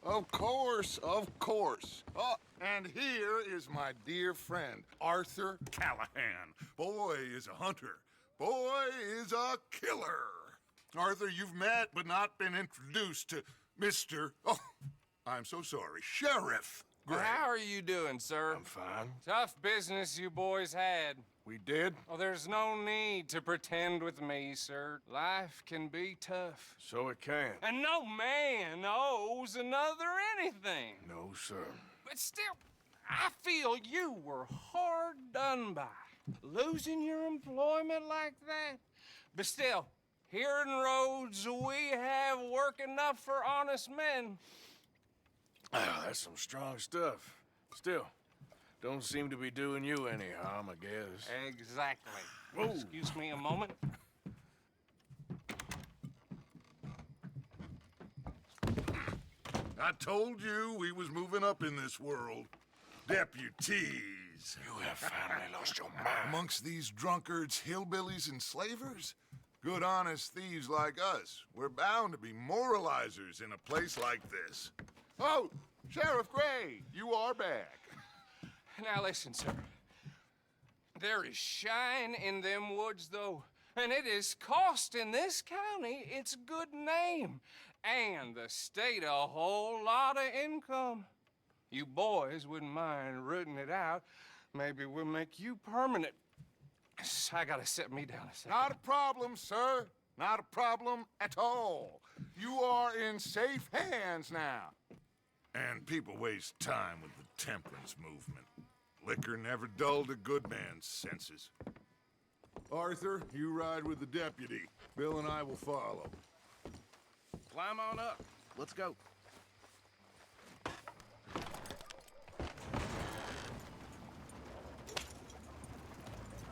Of course, of course. Oh, and here is my dear friend, Arthur Callahan. Boy is a hunter. Boy is a killer. Arthur, you've met but not been introduced to Mr. Oh, I'm so sorry, Sheriff Gray. How are you doing, sir? I'm fine. Tough business you boys had. We did? Oh, there's no need to pretend with me, sir. Life can be tough. So it can. And no man owes another anything. No, sir. But still, I feel you were hard done by. Losing your employment like that. But still, here in Rhodes, we have work enough for honest men. Oh, that's some strong stuff. Still, don't seem to be doing you any harm, I guess. Exactly. Whoa. Excuse me a moment. I told you we was moving up in this world. Deputies. You have finally lost your mind. Amongst these drunkards, hillbillies, and slavers? Good, honest thieves like us. We're bound to be moralizers in a place like this. Oh, Sheriff Gray, you are back. Now listen, sir. There is shine in them woods, though, and it is costing this county its good name and the state a whole lot of income. You boys wouldn't mind rooting it out. Maybe we'll make you permanent. I gotta sit me down a second. Not a problem, sir. Not a problem at all. You are in safe hands now. And people waste time with the temperance movement. Liquor never dulled a good man's senses. Arthur, you ride with the deputy. Bill and I will follow. Climb on up. Let's go.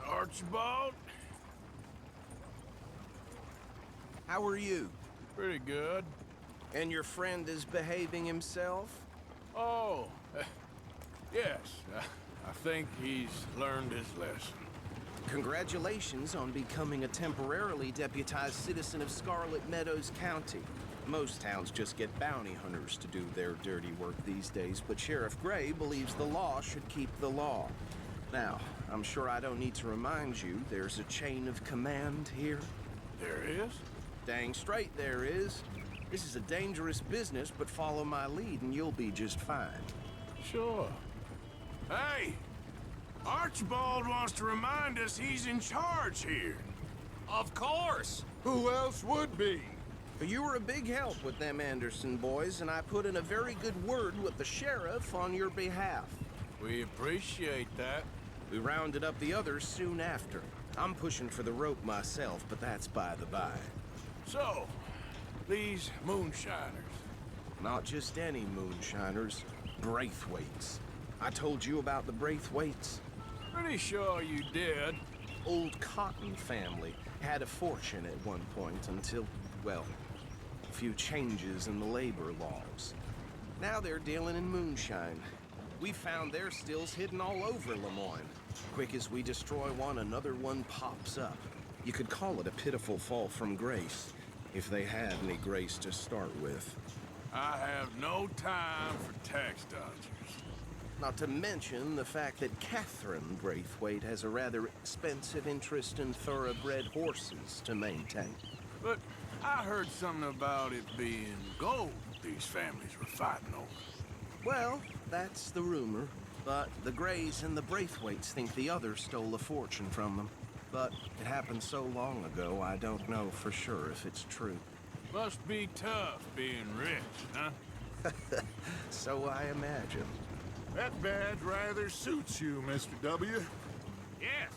Archibald? How are you? Pretty good. And your friend is behaving himself? Oh, yes. I think he's learned his lesson. Congratulations on becoming a temporarily deputized citizen of Scarlet Meadows County. Most towns just get bounty hunters to do their dirty work these days, but Sheriff Gray believes the law should keep the law. Now, I'm sure I don't need to remind you there's a chain of command here. There is? Dang straight there is. This is a dangerous business, but follow my lead and you'll be just fine. Sure. Hey! Archibald wants to remind us he's in charge here. Of course. Who else would be? You were a big help with them Anderson boys, and I put in a very good word with the sheriff on your behalf. We appreciate that. We rounded up the others soon after. I'm pushing for the rope myself, but that's by the by. So, these moonshiners. Not just any moonshiners, Braithwaites. I told you about the Braithwaites. Pretty sure you did. Old Cotton family had a fortune at one point until, well, a few changes in the labor laws. Now they're dealing in moonshine. We found their stills hidden all over Lemoyne. Quick as we destroy one, another one pops up. You could call it a pitiful fall from grace, if they had any grace to start with. I have no time for tax dodgers. Not to mention the fact that Catherine Braithwaite has a rather expensive interest in thoroughbred horses to maintain. But I heard something about it being gold these families were fighting over. Well, that's the rumor. But the Grays and the Braithwaites think the others stole a fortune from them. But it happened so long ago, I don't know for sure if it's true. Must be tough being rich, huh? So I imagine. That badge rather suits you, Mr. W. Yes,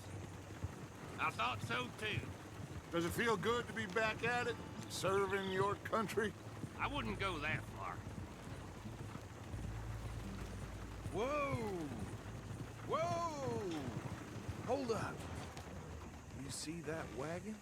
I thought so too. Does it feel good to be back at it? Serving your country? I wouldn't go that far. Whoa! Whoa! Hold up. You see that wagon?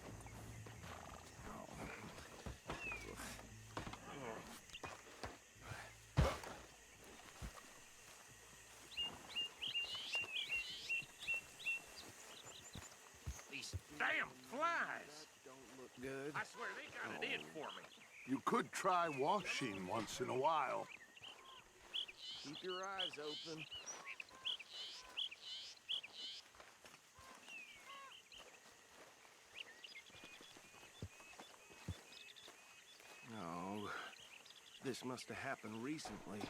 These damn flies. Don't look good. I swear they kinda did for me. You could try washing once in a while. Keep your eyes open. Oh, this must have happened recently.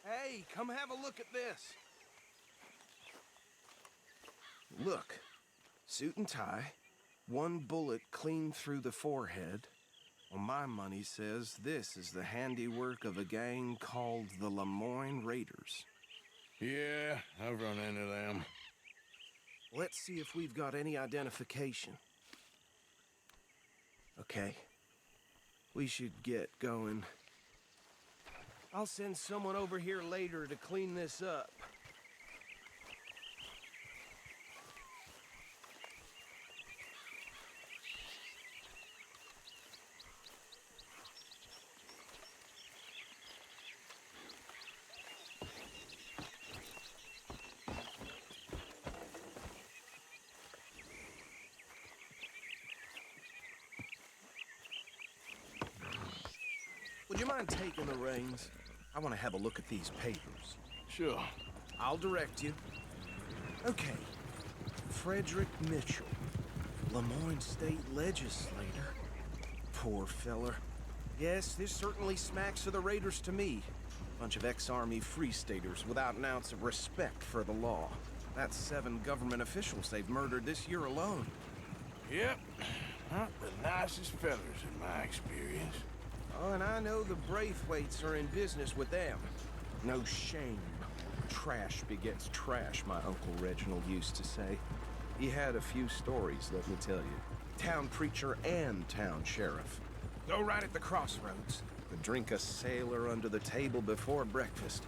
Hey, come have a look at this. Look, suit and tie, one bullet clean through the forehead. Well, my money says this is the handiwork of a gang called the Lemoyne Raiders. Yeah, I've run into them. Let's see if we've got any identification. Okay. We should get going. I'll send someone over here later to clean this up. Would you mind taking the reins? I want to have a look at these papers. Sure. I'll direct you. Okay. Frederick Mitchell, Lemoyne State Legislator. Poor feller. Yes, this certainly smacks of the Raiders to me. Bunch of ex-Army Free Staters without an ounce of respect for the law. That's 7 government officials they've murdered this year alone. Yep. Not the nicest fellas in my experience. Oh, and I know the Braithwaites are in business with them. No shame. Trash begets trash, my Uncle Reginald used to say. He had a few stories, let me tell you. Town preacher and town sheriff. Go right at the crossroads. Could drink a sailor under the table before breakfast.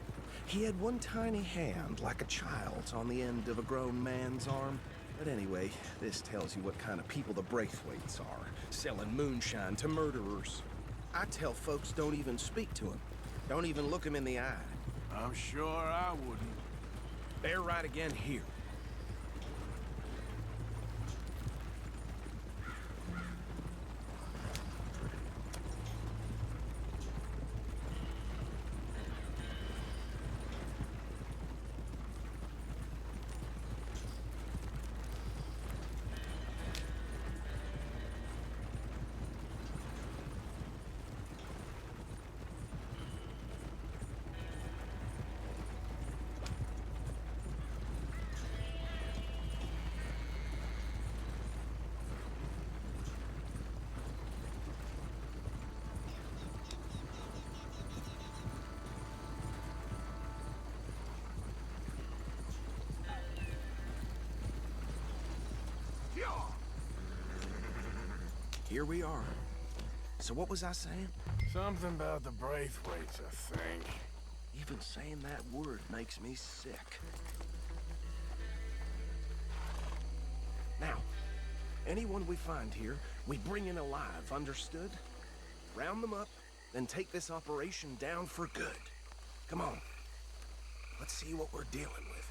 He had one tiny hand, like a child's, on the end of a grown man's arm. But anyway, this tells you what kind of people the Braithwaites are. Selling moonshine to murderers. I tell folks don't even speak to him. Don't even look him in the eye. I'm sure I wouldn't. They're right again here. Here we are. So what was I saying? Something about the Braithwaites, I think. Even saying that word makes me sick. Now, anyone we find here, we bring in alive, understood? Round them up, then take this operation down for good. Come on. Let's see what we're dealing with.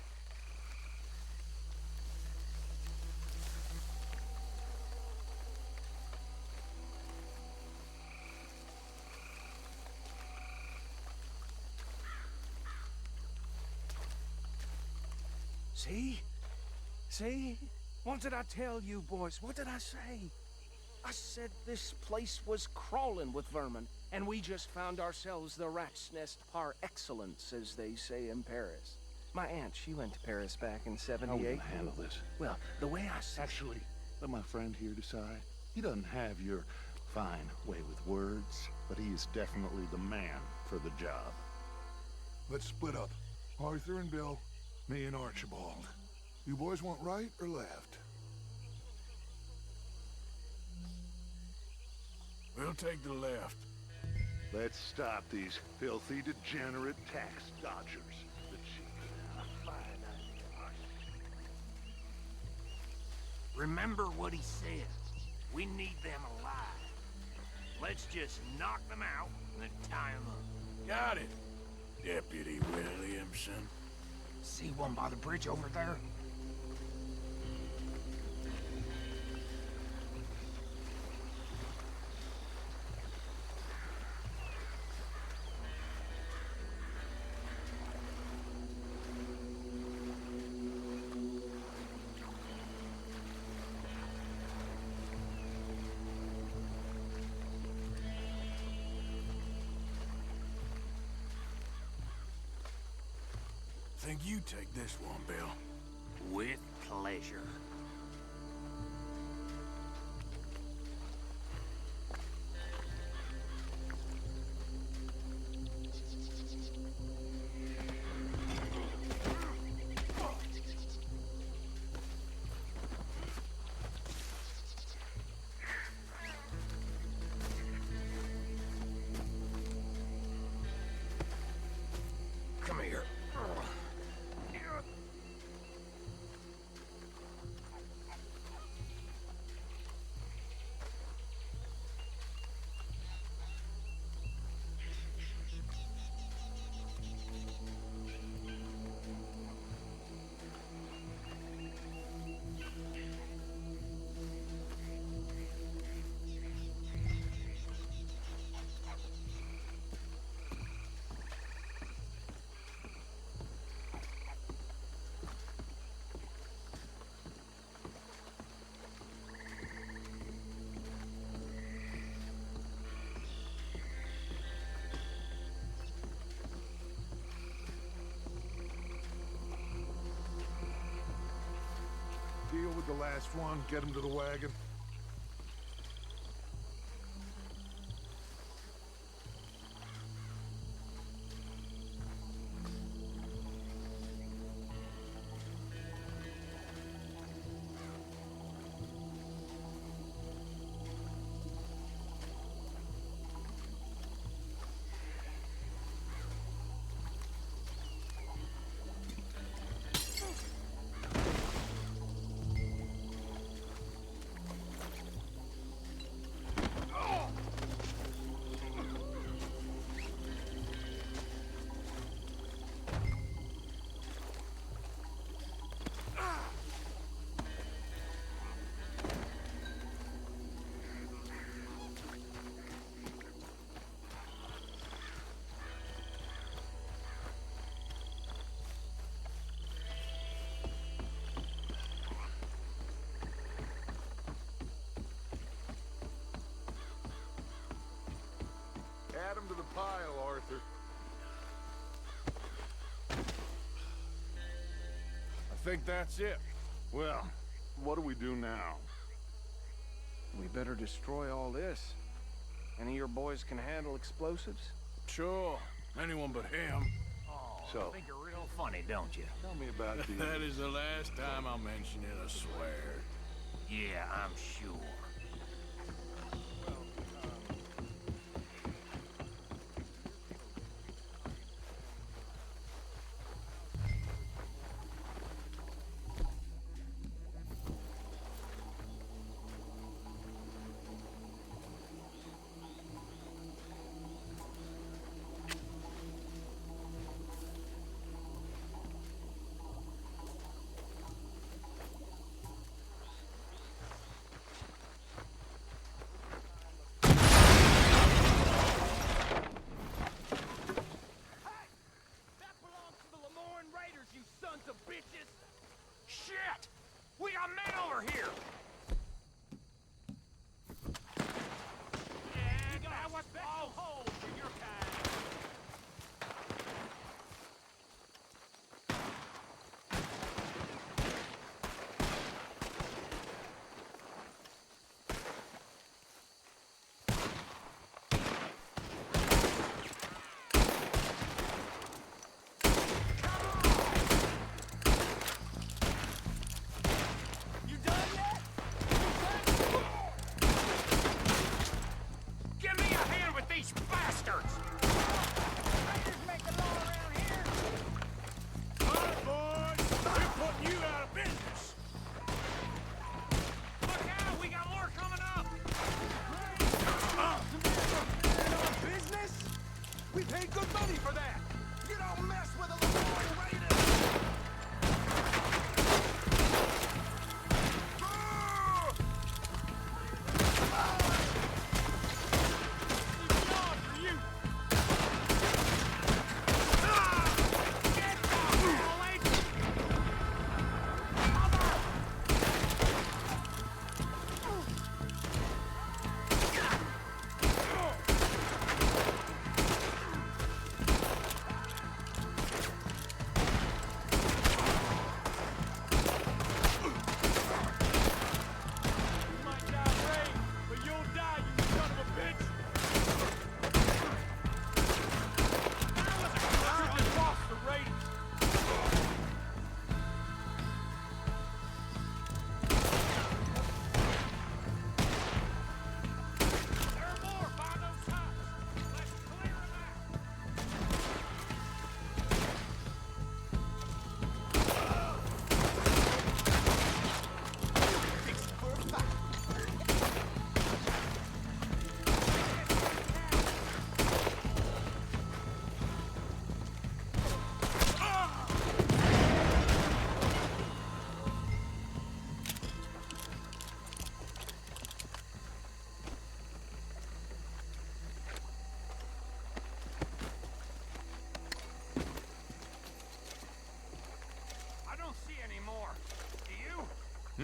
See? See? What did I tell you, boys? What did I say? I said this place was crawling with vermin, and we just found ourselves the rat's nest par excellence, as they say in Paris. My aunt, she went to Paris back in How are we '78. gonna handle this? Well, the way I said... Actually, let my friend here decide. He doesn't have your fine way with words, but he is definitely the man for the job. Let's split up. Arthur and Bill, me and Archibald. You boys want right or left? We'll take the left. Let's stop these filthy, degenerate tax dodgers. The chief. Remember what he said. We need them alive. Let's just knock them out and then tie them up. Got it, Deputy Williamson. See one by the bridge over there? think you take this one, Bill. With pleasure. Come here. Deal with the last one, get him to the wagon. Add him to the pile, Arthur. I think that's it. Well, what do we do now? We better destroy all this. Any of your boys can handle explosives? Sure. Anyone but him. Oh, So- I think you're real funny, don't you? Tell me about the... That is the last time I'll mention it, I swear. Yeah, I'm sure.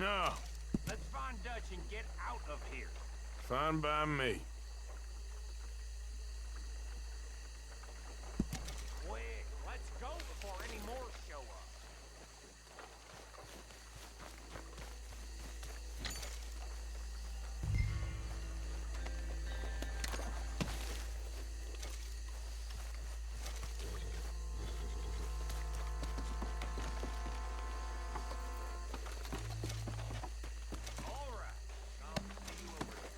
No. Let's find Dutch and get out of here. Fine by me. Quick, let's go before any more show up. All right, I'll see you over there.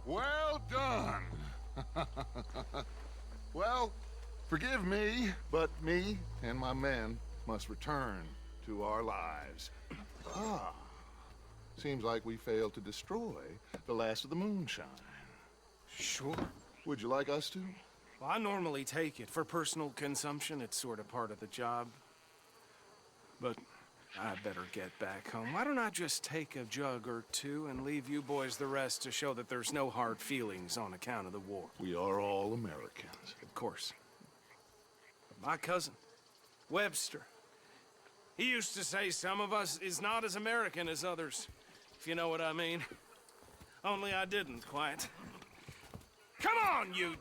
Well done. Well, forgive me, but me and my men must return to our lives. Ah, seems like we failed to destroy the last of the moonshine. Sure. Would you like us to? Well, I normally take it for personal consumption. It's sort of part of the job. But I better get back home. Why don't I just take a jug or two and leave you boys the rest to show that there's no hard feelings on account of the war? We are all Americans. Of course. But my cousin, Webster, he used to say some of us is not as American as others, if you know what I mean. Only I didn't quite. Come on, you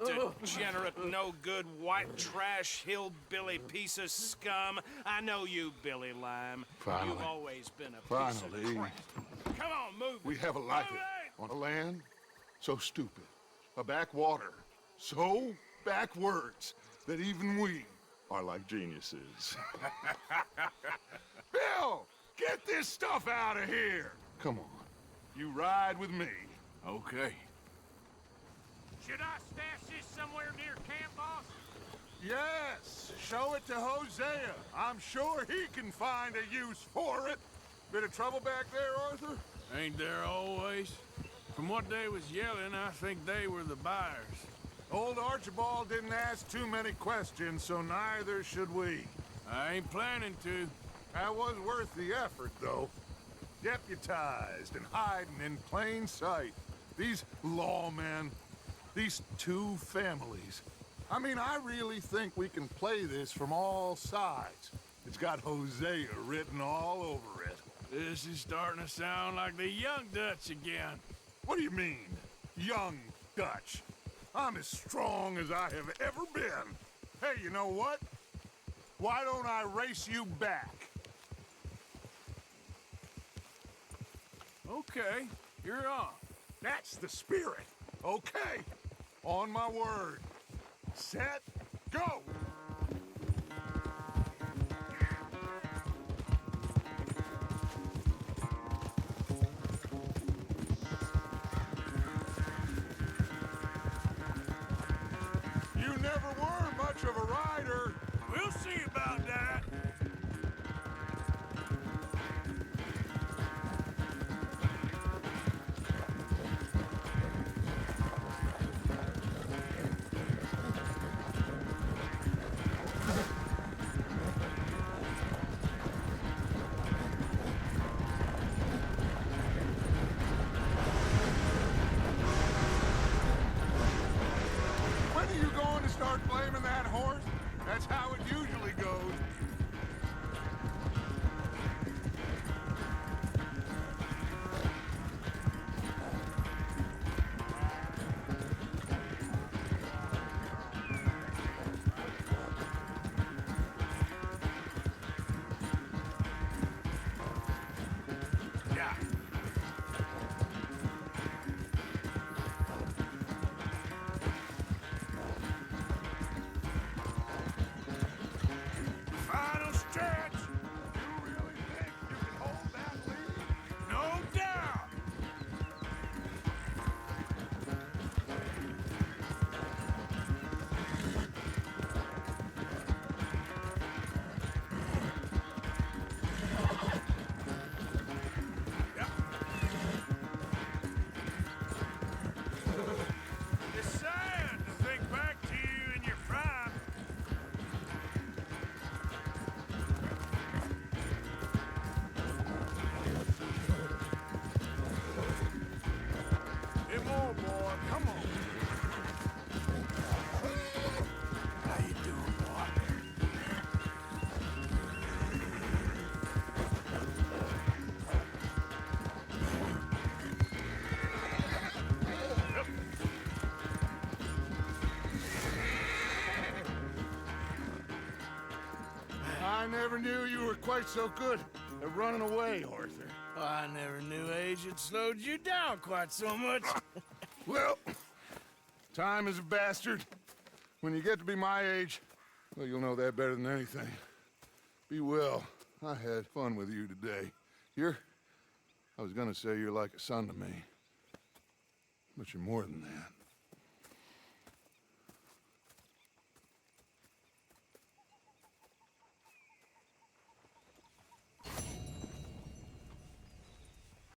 degenerate, no-good, white trash, hillbilly piece of scum. I know you, Billy Lime. Finally. You've always been a piece Finally. of crap. Come on, move We it. have a life Move it! on a land so stupid, a backwater so backwards that even we are like geniuses. Bill, get this stuff out of here. Come on. You ride with me. Okay. Should I stash this somewhere near camp, boss? Yes, show it to Hosea. I'm sure he can find a use for it. Bit of trouble back there, Arthur? Ain't there always? From what they was yelling, I think they were the buyers. Old Archibald didn't ask too many questions, so neither should we. I ain't planning to. That was worth the effort, though. Deputized and hiding in plain sight. These lawmen, these two families. I mean, I really think we can play this from all sides. It's got Hosea written all over it. This is starting to sound like the Young Dutch again. What do you mean, young Dutch? I'm as strong as I have ever been. Hey, you know what? Why don't I race you back? Okay, you're on. That's the spirit. Okay. On my word. Set, go! You never were much of a rider. We'll see about that. When are you going to start blaming that horse? That's how it usually goes. Yeah. Final stretch. You really think you can hold that lead? No doubt. Yep. It's sad to think back to you in your prime. Get more, boy. Come on. How you doing, boy? Yep. I never knew you were quite so good at running away, Arthur. I never knew age had slowed you down quite so much. Well, time is a bastard. When you get to be my age, well, you'll know that better than anything. Be well. I had fun with you today. I was gonna say you're like a son to me. But you're more than that.